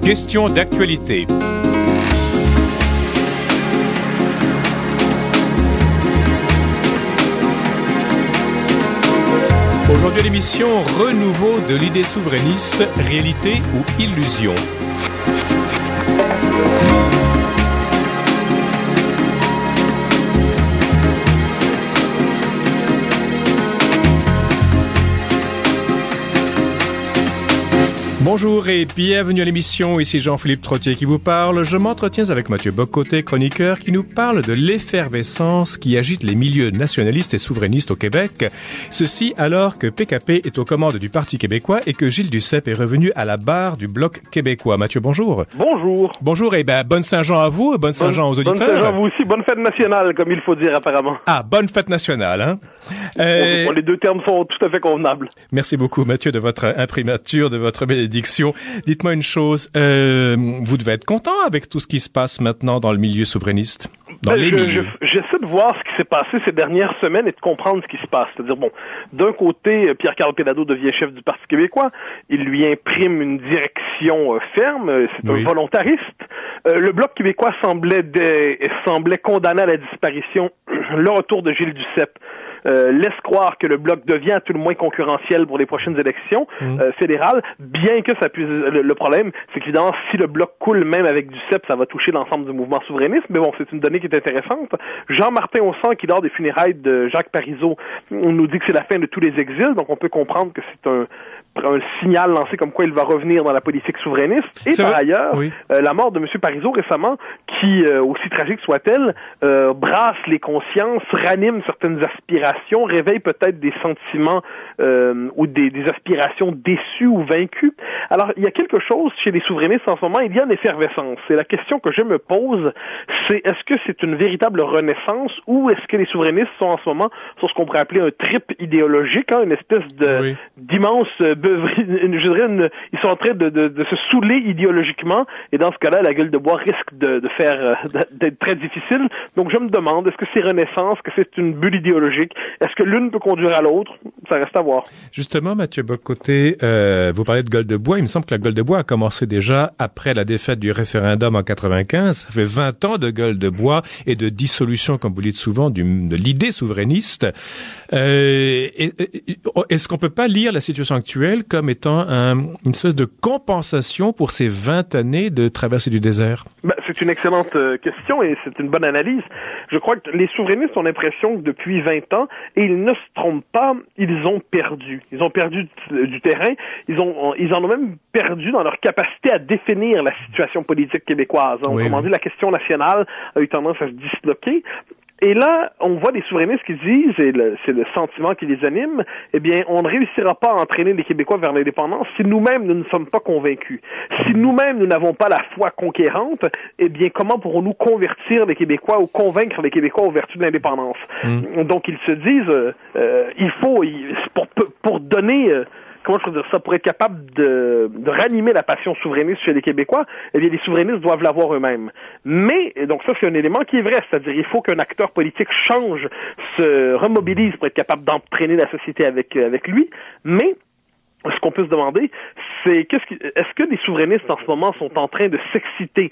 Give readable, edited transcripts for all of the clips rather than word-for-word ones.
Question d'actualité. Aujourd'hui à l'émission, renouveau de l'idée souverainiste, réalité ou illusion? Bonjour et bienvenue à l'émission, ici Jean-Philippe Trottier qui vous parle. Je m'entretiens avec Mathieu Bock-Côté, chroniqueur, qui nous parle de l'effervescence qui agite les milieux nationalistes et souverainistes au Québec. Ceci alors que PKP est aux commandes du Parti québécois et que Gilles Duceppe est revenu à la barre du Bloc québécois. Mathieu, bonjour. Bonjour. Bonjour et bonne Saint-Jean à vous, bonne Saint-Jean aux auditeurs. Bonne Saint-Jean à vous aussi, bonne fête nationale, comme il faut dire apparemment. Ah, bonne fête nationale, hein. Bon, les deux termes sont tout à fait convenables. Merci beaucoup, Mathieu, de votre imprimature, de votre bénédiction. Dites-moi une chose, vous devez être content avec tout ce qui se passe maintenant dans le milieu souverainiste, dans les milieux. J'essaie de voir ce qui s'est passé ces dernières semaines et de comprendre ce qui se passe. C'est-à-dire, bon, d'un côté, Pierre-Carl Péladeau devient chef du Parti québécois, il lui imprime une direction ferme, c'est un volontariste. Le Bloc québécois semblait condamné à la disparition le retour de Gilles Duceppe. Laisse croire que le Bloc devient à tout le moins concurrentiel pour les prochaines élections fédérales, bien que ça puisse... Le problème, c'est qu'évidemment, si le Bloc coule même avec Duceppe, ça va toucher l'ensemble du mouvement souverainiste, mais bon, c'est une donnée qui est intéressante. Jean-Martin Haussan, qui lors des funérailles de Jacques Parizeau, on nous dit que c'est la fin de tous les exils, donc on peut comprendre que c'est un signal lancé comme quoi il va revenir dans la politique souverainiste. Et par ailleurs, la mort de M. Parizeau récemment, qui, aussi tragique soit-elle, brasse les consciences, ranime certaines aspirations, réveille peut-être des sentiments ou des aspirations déçues ou vaincues. Alors, il y a quelque chose chez les souverainistes en ce moment, il y a une effervescence. Et la question que je me pose, c'est est-ce que c'est une véritable renaissance ou est-ce que les souverainistes sont en ce moment sur ce qu'on pourrait appeler un trip idéologique, une espèce d'immense je dirais ils sont en train de se saouler idéologiquement et dans ce cas-là, la gueule de bois risque d'être très difficile. Donc je me demande, est-ce que c'est renaissance, que c'est une bulle idéologique? Est-ce que l'une peut conduire à l'autre? Ça reste à voir. Justement, Mathieu Bock-Côté, vous parlez de gueule de bois. Il me semble que la gueule de bois a commencé déjà après la défaite du référendum en 95. Ça fait 20 ans de gueule de bois et de dissolution, comme vous dites souvent, de l'idée souverainiste. Est-ce qu'on peut pas lire la situation actuelle comme étant une espèce de compensation pour ces 20 années de traversée du désert? C'est une excellente question et c'est une bonne analyse. Je crois que les souverainistes ont l'impression que depuis 20 ans, et ils ne se trompent pas, ils ont perdu. Ils ont perdu du terrain, ils en ont même perdu dans leur capacité à définir la situation politique québécoise. Autrement dit, la question nationale a eu tendance à se disloquer. Et là, on voit des souverainistes qui disent, et c'est le sentiment qui les anime, eh bien, on ne réussira pas à entraîner les Québécois vers l'indépendance si nous-mêmes nous ne sommes pas convaincus. Si nous-mêmes nous n'avons pas la foi conquérante, eh bien, comment pourrons-nous convertir les Québécois ou convaincre les Québécois aux vertus de l'indépendance? Donc, ils se disent, il faut, pour donner... comment je peux dire ça, pour être capable de ranimer la passion souverainiste chez les Québécois, eh bien, les souverainistes doivent l'avoir eux-mêmes. Mais, donc ça, c'est un élément qui est vrai, c'est-à-dire, il faut qu'un acteur politique change, se remobilise pour être capable d'entraîner la société avec lui, mais ce qu'on peut se demander, c'est est-ce que les souverainistes en ce moment sont en train de s'exciter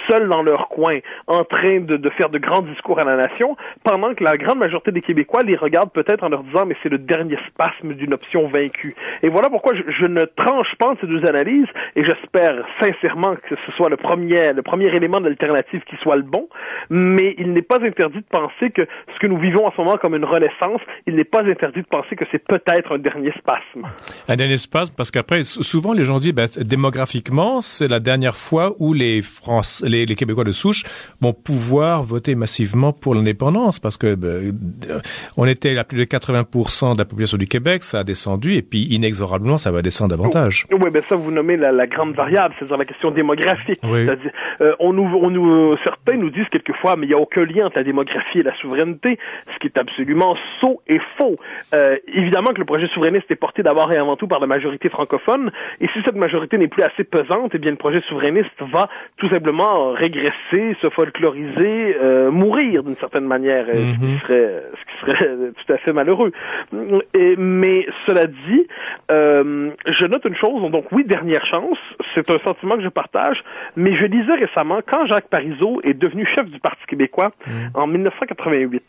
seuls dans leur coin, en train de faire de grands discours à la nation, pendant que la grande majorité des Québécois les regardent peut-être en leur disant mais c'est le dernier spasme d'une option vaincue. Et voilà pourquoi je ne tranche pas entre ces deux analyses et j'espère sincèrement que ce soit le premier élément de l'alternative qui soit le bon, mais il n'est pas interdit de penser que ce que nous vivons en ce moment comme une renaissance, il n'est pas interdit de penser que c'est peut-être un dernier spasme. Un dernier spasme parce qu'après, souvent les gens disent démographiquement, c'est la dernière fois où les Québécois de souche vont pouvoir voter massivement pour l'indépendance parce que on était à plus de 80% de la population du Québec, ça a descendu et puis inexorablement ça va descendre davantage. Oui, ça vous nommez la grande variable, c'est-à-dire la question démographique. Oui. C'est-à-dire, certains nous disent quelquefois, mais il n'y a aucun lien entre la démographie et la souveraineté, ce qui est absolument sot et faux. Évidemment que le projet souverainiste est porté d'abord et avant tout par la majorité francophone, Et si cette majorité n'est plus assez pesante, eh bien le projet souverainiste va tout simplement régresser, se folkloriser, mourir d'une certaine manière, ce qui serait tout à fait malheureux. Mais cela dit, je note une chose, donc oui, dernière chance, c'est un sentiment que je partage, mais je lisais récemment, quand Jacques Parizeau est devenu chef du Parti québécois en 1988,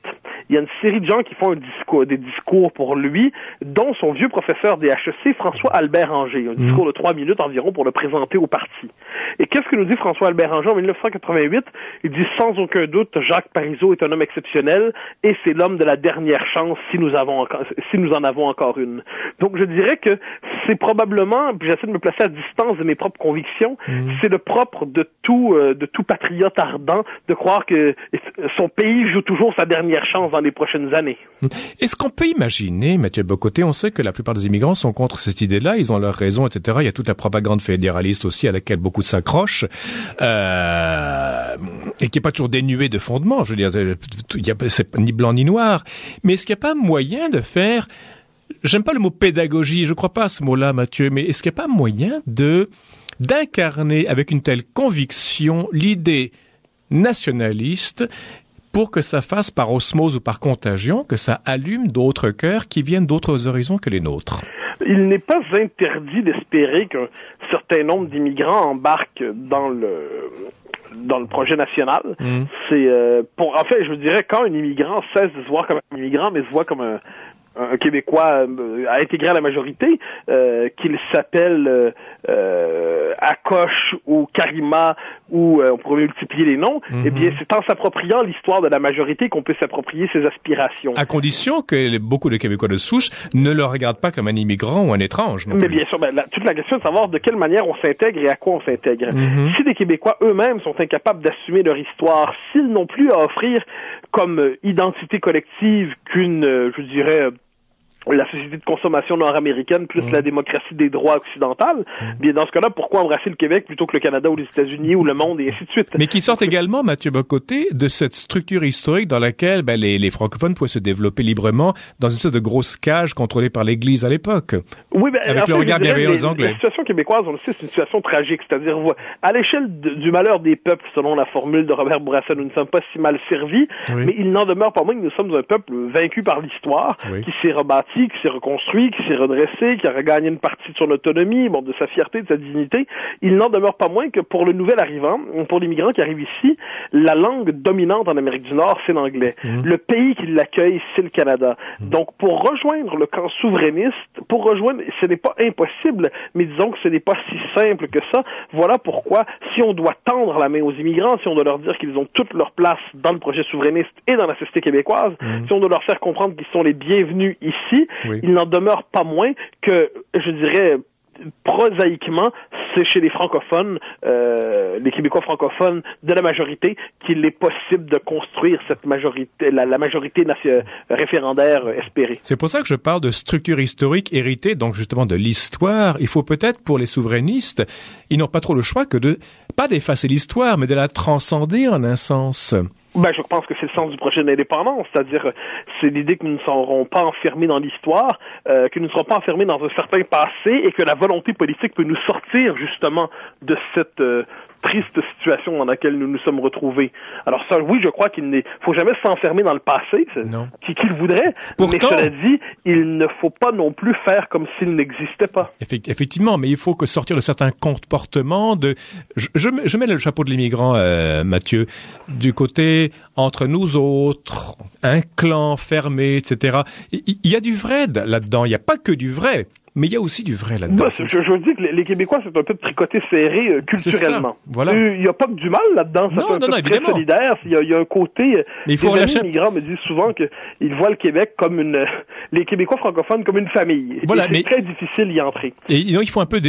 il y a une série de gens qui font des discours pour lui, dont son vieux professeur des HEC, François-Albert Angers, un discours de 3 minutes environ pour le présenter au parti. Et qu'est-ce que nous dit François-Albert Angers en 1988? Il dit sans aucun doute, Jacques Parizeau est un homme exceptionnel et c'est l'homme de la dernière chance si nous en avons encore une. Donc je dirais que c'est probablement, puis j'essaie de me placer à distance de mes propres convictions, c'est le propre de tout patriote ardent de croire que son pays joue toujours sa dernière chance dans les prochaines années. Est-ce qu'on peut imaginer, Mathieu Bock-Côté, on sait que la plupart des immigrants sont contre cette idée-là, ils ont leurs raisons, etc. Il y a toute la propagande fédéraliste aussi à laquelle beaucoup s'accrochent, et qui est pas toujours dénuée de fondement. Je veux dire, c'est ni blanc ni noir. Mais est-ce qu'il n'y a pas moyen de faire, j'aime pas le mot pédagogie, je crois pas à ce mot-là, Mathieu, mais est-ce qu'il n'y a pas moyen d'incarner avec une telle conviction l'idée nationaliste pour que ça fasse par osmose ou par contagion, que ça allume d'autres cœurs qui viennent d'autres horizons que les nôtres? Il n'est pas interdit d'espérer qu'un certain nombre d'immigrants embarquent dans le projet national. C'est en fait, je dirais, quand un immigrant cesse de se voir comme un immigrant, mais se voit comme un Québécois intégré à la majorité, qu'il s'appelle Akoche ou Karima, ou on pourrait multiplier les noms, eh bien, c'est en s'appropriant l'histoire de la majorité qu'on peut s'approprier ses aspirations. À condition que beaucoup de Québécois de souche ne le regardent pas comme un immigrant ou un étrange. Mais bien sûr, toute la question est de savoir de quelle manière on s'intègre et à quoi on s'intègre. Si les Québécois eux-mêmes sont incapables d'assumer leur histoire, s'ils n'ont plus à offrir comme identité collective qu'une, je dirais, la société de consommation nord-américaine plus la démocratie des droits occidentales, bien dans ce cas-là, pourquoi embrasser le Québec plutôt que le Canada ou les États-Unis ou le monde et ainsi de suite? Mais qui sortent également, Mathieu Bock-Côté, de cette structure historique dans laquelle les francophones pouvaient se développer librement dans une sorte de grosse cage contrôlée par l'Église à l'époque. Oui, avec le regard bienveillant des Anglais. La situation québécoise, on le sait, c'est une situation tragique, c'est-à-dire à l'échelle du malheur des peuples, selon la formule de Robert Bourassa, nous ne sommes pas si mal servis, mais il n'en demeure pas moins que nous sommes un peuple vaincu par l'histoire, qui s'est rebâti, qui s'est reconstruit, qui s'est redressé, qui a regagné une partie de son autonomie, de sa fierté, de sa dignité. Il n'en demeure pas moins que pour le nouvel arrivant, pour l'immigrant qui arrive ici, la langue dominante en Amérique du Nord, c'est l'anglais. Le pays qui l'accueille, c'est le Canada. Donc, pour rejoindre le camp souverainiste, ce n'est pas impossible, mais disons que ce n'est pas si simple que ça. Voilà pourquoi, si on doit tendre la main aux immigrants, si on doit leur dire qu'ils ont toute leur place dans le projet souverainiste et dans la société québécoise, si on doit leur faire comprendre qu'ils sont les bienvenus ici, il n'en demeure pas moins que, je dirais, prosaïquement, c'est chez les francophones, les Québécois francophones de la majorité, qu'il est possible de construire cette majorité, la majorité référendaire espérée. C'est pour ça que je parle de structure historique héritée, donc justement de l'histoire. Il faut peut-être, pour les souverainistes, ils n'ont pas trop le choix que pas d'effacer l'histoire, mais de la transcender en un sens. Je pense que c'est le sens du projet d'indépendance, c'est-à-dire c'est l'idée que nous ne serons pas enfermés dans l'histoire, que nous ne serons pas enfermés dans un certain passé et que la volonté politique peut nous sortir justement de cette triste situation dans laquelle nous nous sommes retrouvés. Alors ça, oui, je crois qu'il ne faut jamais s'enfermer dans le passé, qui le voudrait, mais cela dit, il ne faut pas non plus faire comme s'il n'existait pas. Effectivement, mais il faut que sortir de certains comportements je mets le chapeau de l'immigrant, Mathieu, du côté entre nous autres, un clan fermé, etc. Il y a du vrai là-dedans, il n'y a pas que du vrai. Mais il y a aussi du vrai là-dedans. Je dis que les Québécois, c'est un peu de tricoter serré culturellement. Voilà. Il n'y a pas que du mal là-dedans. C'est très solidaire. Il y a un côté... Mais il faut relâcher... Les immigrants me disent souvent qu'ils voient le Québec comme les Québécois francophones comme une famille. Voilà, c'est très difficile d'y entrer. Et il faut un peu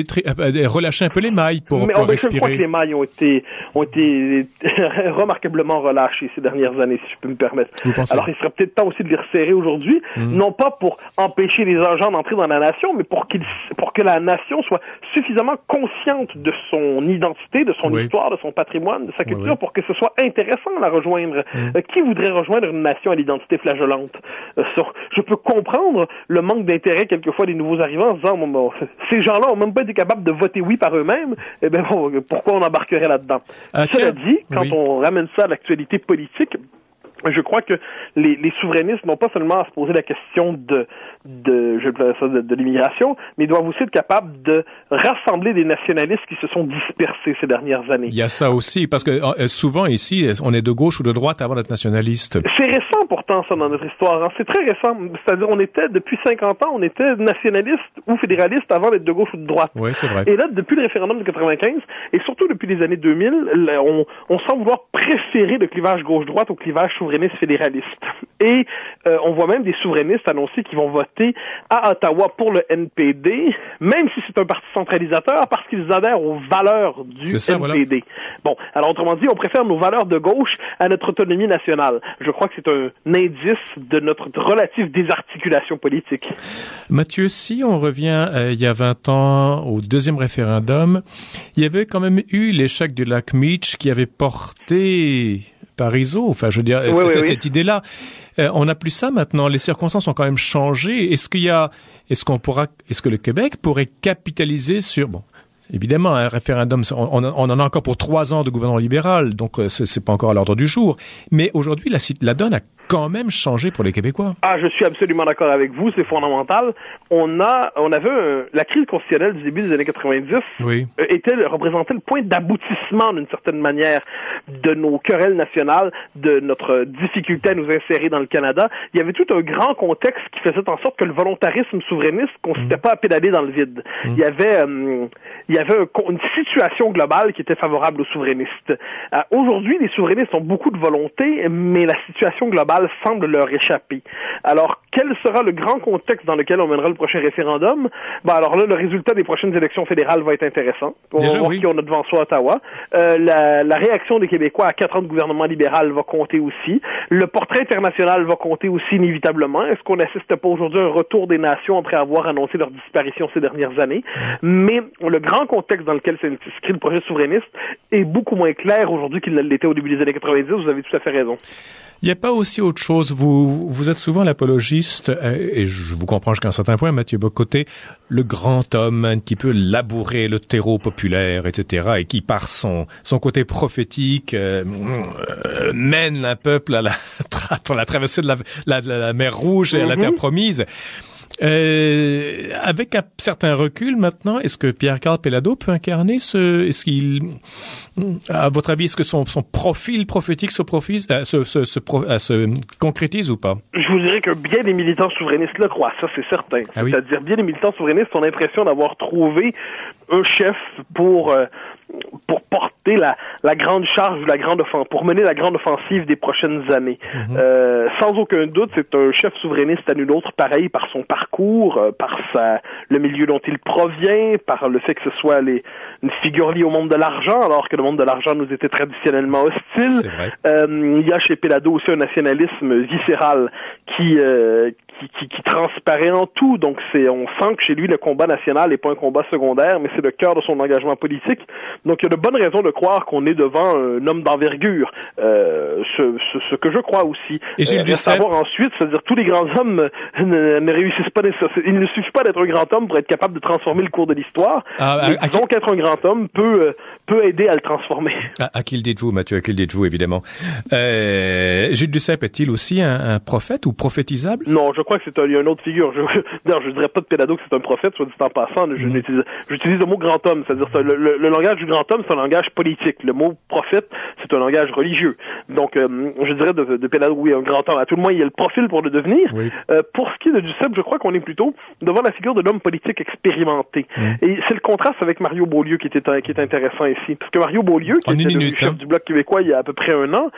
relâcher un peu les mailles pour respirer. Je crois que les mailles ont été remarquablement relâchées ces dernières années, si je peux me permettre. Alors, il serait peut-être temps aussi de les resserrer aujourd'hui, non pas pour empêcher les agents d'entrer dans la nation, mais pour que la nation soit suffisamment consciente de son identité, de son histoire, de son patrimoine, de sa culture, pour que ce soit intéressant à la rejoindre. Qui voudrait rejoindre une nation à l'identité flageolante? Je peux comprendre le manque d'intérêt quelquefois des nouveaux arrivants en disant bon, ces gens-là ont même pas été capables de voter oui par eux-mêmes, eh bien bon, pourquoi on embarquerait là-dedans? Cela dit, quand on ramène ça à l'actualité politique, je crois que les souverainistes n'ont pas seulement à se poser la question de l'immigration, mais ils doivent aussi être capables de rassembler des nationalistes qui se sont dispersés ces dernières années. Il y a ça aussi, parce que souvent ici, on est de gauche ou de droite avant d'être nationaliste. C'est récent pourtant ça dans notre histoire, hein. C'est très récent. C'est-à-dire depuis 50 ans, on était nationaliste ou fédéraliste avant d'être de gauche ou de droite. Oui, c'est vrai. Et là, depuis le référendum de 95, et surtout depuis les années 2000, on semble vouloir préférer le clivage gauche-droite au clivage souverainiste fédéraliste. Et on voit même des souverainistes annoncer qu'ils vont voter à Ottawa pour le NPD, même si c'est un parti centralisateur, parce qu'ils adhèrent aux valeurs du NPD. Voilà. Bon, alors autrement dit, on préfère nos valeurs de gauche à notre autonomie nationale. Je crois que c'est un indice de notre relative désarticulation politique. Mathieu, si on revient il y a 20 ans au deuxième référendum, il y avait quand même eu l'échec du lac Meach qui avait porté Parizeau, enfin je veux dire, cette idée-là. On n'a plus ça maintenant, les circonstances ont quand même changé. Est-ce que le Québec pourrait capitaliser sur, bon, évidemment, un référendum, on en a encore pour 3 ans de gouvernement libéral, donc c'est pas encore à l'ordre du jour. Mais aujourd'hui, la donne a quand même changé pour les Québécois. Ah, je suis absolument d'accord avec vous, c'est fondamental. La crise constitutionnelle du début des années 90 représentait le point d'aboutissement d'une certaine manière de nos querelles nationales, de notre difficulté à nous insérer dans le Canada. Il y avait tout un grand contexte qui faisait en sorte que le volontarisme souverainiste ne consistait pas à pédaler dans le vide. Il y avait une situation globale qui était favorable aux souverainistes. Aujourd'hui, les souverainistes ont beaucoup de volonté, mais la situation globale semble leur échapper. Alors, quel sera le grand contexte dans lequel on mènera le prochain référendum? Alors là, le résultat des prochaines élections fédérales va être intéressant. On va voir qui on a devant soi à Ottawa. La réaction des Québécois à 4 ans de gouvernement libéral va compter aussi. Le portrait international va compter aussi inévitablement. Est-ce qu'on n'assiste pas aujourd'hui à un retour des nations après avoir annoncé leur disparition ces dernières années? Mais le grand contexte dans lequel s'inscrit le projet souverainiste est beaucoup moins clair aujourd'hui qu'il ne l'était au début des années 90. Vous avez tout à fait raison. Il n'y a pas aussi autre chose. Vous êtes souvent l'apologiste, et je vous comprends jusqu'à un certain point, Mathieu Bock-Côté, le grand homme qui peut labourer le terreau populaire, etc., et qui, par son côté prophétique, mène un peuple pour la traversée de la mer Rouge et à la terre promise. Avec un certain recul maintenant, est-ce que Pierre-Carl Péladeau peut incarner à votre avis, est-ce que son profil prophétique se concrétise ou pas? Je vous dirais que bien des militants souverainistes le croient, ça c'est certain. C'est-à-dire bien des militants souverainistes ont l'impression d'avoir trouvé un chef pour porter la grande charge ou pour mener la grande offensive des prochaines années. Sans aucun doute, c'est un chef souverainiste à nul autre pareil par son parcours, par le milieu dont il provient, par le fait que ce soit une figure liée au monde de l'argent, alors que le monde de l'argent nous était traditionnellement hostile. Il y a chez Péladeau aussi un nationalisme viscéral qui transparaît en tout. Donc on sent que chez lui le combat national n'est pas un combat secondaire, mais c'est le cœur de son engagement politique. Donc il y a de bonnes raisons de croire qu'on est devant un homme d'envergure. Ce que je crois aussi. Et Gilles Duceppe, savoir ensuite, c'est-à-dire tous les grands hommes ne réussissent pas nécessairement. Il ne suffit pas d'être un grand homme pour être capable de transformer le cours de l'histoire. Donc être un grand homme peut aider à le transformer. À qui le dites-vous, Mathieu? À qui le dites-vous, évidemment? Gilles Duceppe est-il aussi un prophète ou prophétisable? Non, je crois que il y a une autre figure. Je dirais pas de Péladeau que c'est un prophète, soit dit en passant. J'utilise le mot grand homme, c'est-à-dire le langage du grand homme, c'est un langage politique. Le mot prophète, c'est un langage religieux. Donc, je dirais de Péladeau, oui, un grand homme. À tout le moins, il y a le profil pour le devenir. Pour ce qui est de Duceppe, je crois qu'on est plutôt devant la figure de l'homme politique expérimenté. Et c'est le contraste avec Mario Beaulieu qui est intéressant ici. Parce que Mario Beaulieu, qui était le chef du Bloc québécois il y a à peu près 1 an,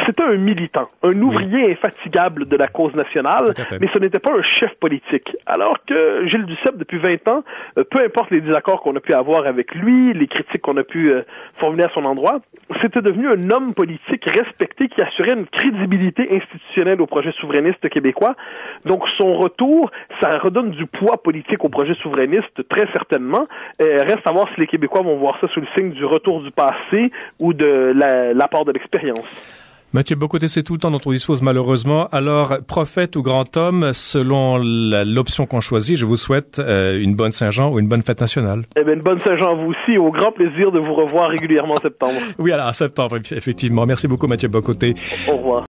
c'était un militant, un ouvrier infatigable de la cause nationale, mais ce n'était pas un chef politique. Alors que Gilles Duceppe, depuis 20 ans, peu importe les désaccords qu'on a pu avoir avec lui, les critiques qu'on a pu formuler à son endroit, c'était devenu un homme politique respecté qui assurait une crédibilité institutionnelle au projet souverainiste québécois. Donc son retour, ça redonne du poids politique au projet souverainiste, très certainement. Reste à voir si les Québécois vont voir ça sous le signe du retour du passé ou de l'apport de l'expérience. Mathieu Bock-Côté, c'est tout le temps dont on dispose malheureusement. Alors, prophète ou grand homme, selon l'option qu'on choisit, je vous souhaite une bonne Saint-Jean ou une bonne fête nationale. Eh bien, une bonne Saint-Jean à vous aussi. Au grand plaisir de vous revoir régulièrement en septembre. Oui, alors, en septembre, effectivement. Merci beaucoup, Mathieu Bock-Côté. Au revoir.